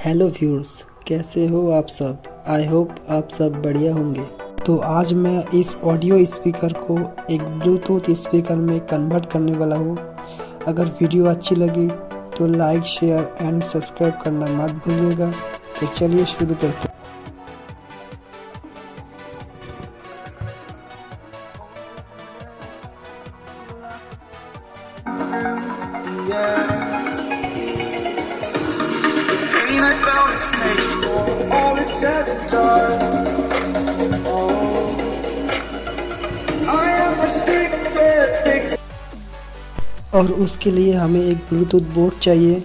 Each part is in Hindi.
हेलो व्यूअर्स, कैसे हो आप सब। आई होप आप सब बढ़िया होंगे। तो आज मैं इस ऑडियो स्पीकर को एक ब्लूटूथ स्पीकर में कन्वर्ट करने वाला हूँ। अगर वीडियो अच्छी लगी तो लाइक, शेयर एंड सब्सक्राइब करना मत भूलिएगा। तो चलिए शुरू करते हैं। और उसके लिए हमें एक ब्लूटूथ बोर्ड चाहिए।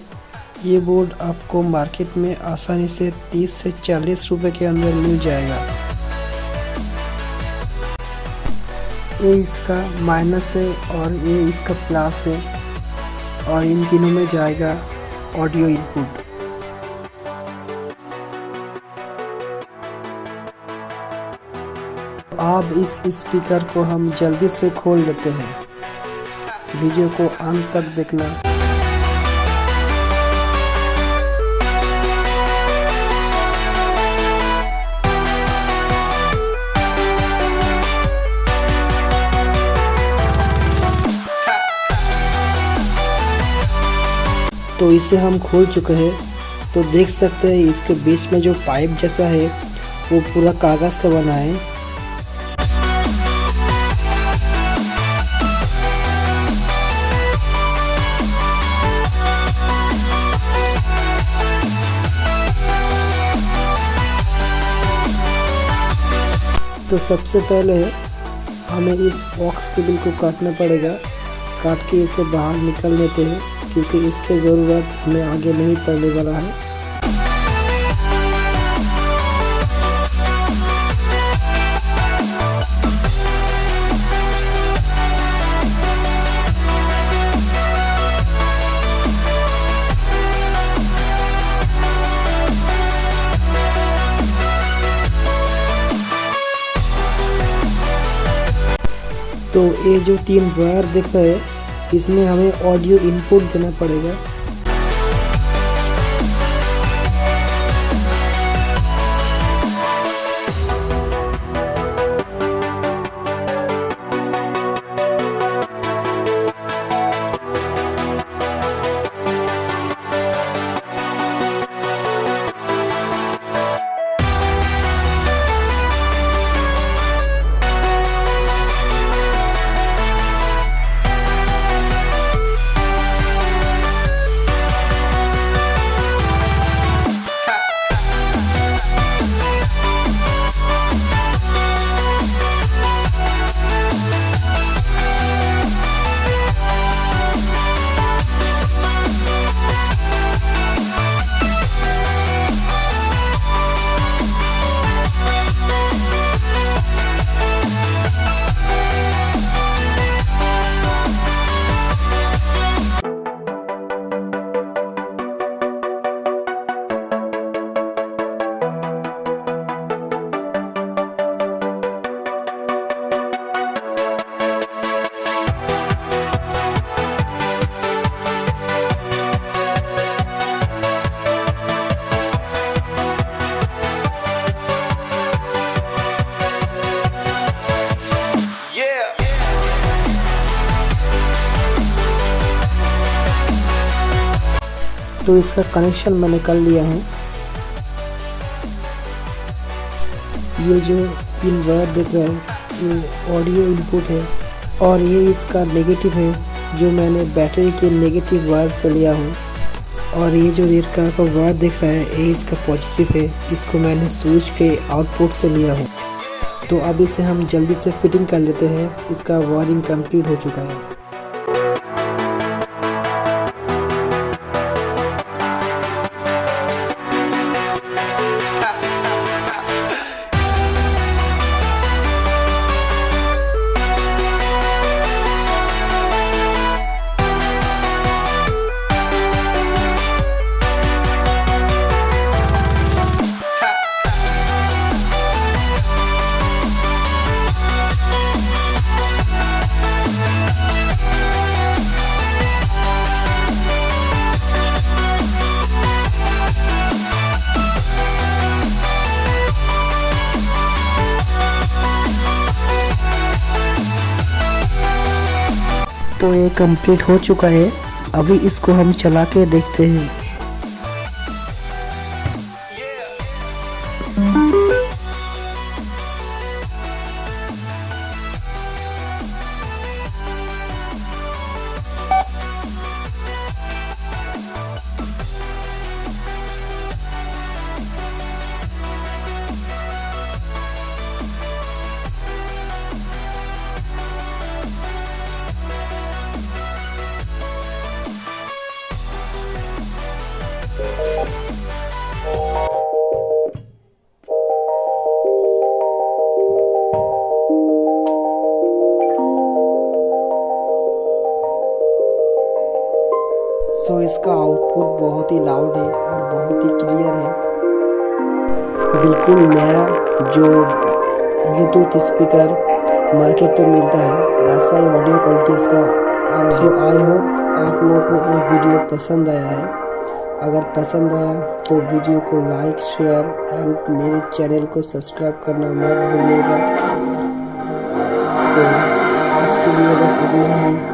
ये बोर्ड आपको मार्केट में आसानी से 30 से 40 रुपए के अंदर मिल जाएगा। ये इसका माइनस है और ये इसका प्लस है और इन तीनों में जाएगा ऑडियो इनपुट। अब इस स्पीकर को हम जल्दी से खोल लेते हैं। वीडियो को अंत तक देखना। तो इसे हम खोल चुके हैं। तो देख सकते हैं इसके बीच में जो पाइप जैसा है वो पूरा कागज का बना है। तो सबसे पहले हमें इस बॉक्स के बिल को काटना पड़ेगा। काट के इसे बाहर निकल लेते हैं क्योंकि इसकी ज़रूरत हमें आगे नहीं पड़ने वाला है। तो ये जो 3 वायर दिख रहे हैं इसमें हमें ऑडियो इनपुट देना पड़ेगा। तो इसका कनेक्शन मैंने कर लिया है। ये जो 3 वायर दिख रहा है ये ऑडियो इनपुट है और ये इसका नेगेटिव है जो मैंने बैटरी के नेगेटिव वायर से लिया हूँ। और ये जो रेड कलर का वायर दिख रहा है ये इसका पॉजिटिव है, इसको मैंने स्विच के आउटपुट से लिया हूँ। तो अब इसे हम जल्दी से फिटिंग कर लेते हैं। इसका वायरिंग कंप्लीट हो चुका है। तो ये कंप्लीट हो चुका है। अभी इसको हम चला के देखते हैं। सो इसका आउटपुट बहुत ही लाउड है और बहुत ही क्लियर है। बिल्कुल नया जो ब्लूटूथ स्पीकर मार्केट पे मिलता है वैसा ही ऑडियो क्वालिटी इसका आ रहा है। सो आई होप आप लोगों को ये वीडियो पसंद आया है। अगर पसंद आया तो वीडियो को लाइक शेयर एंड मेरे चैनल को सब्सक्राइब करना मत भूलिएगा। तो आज के लिए बस इतना ही।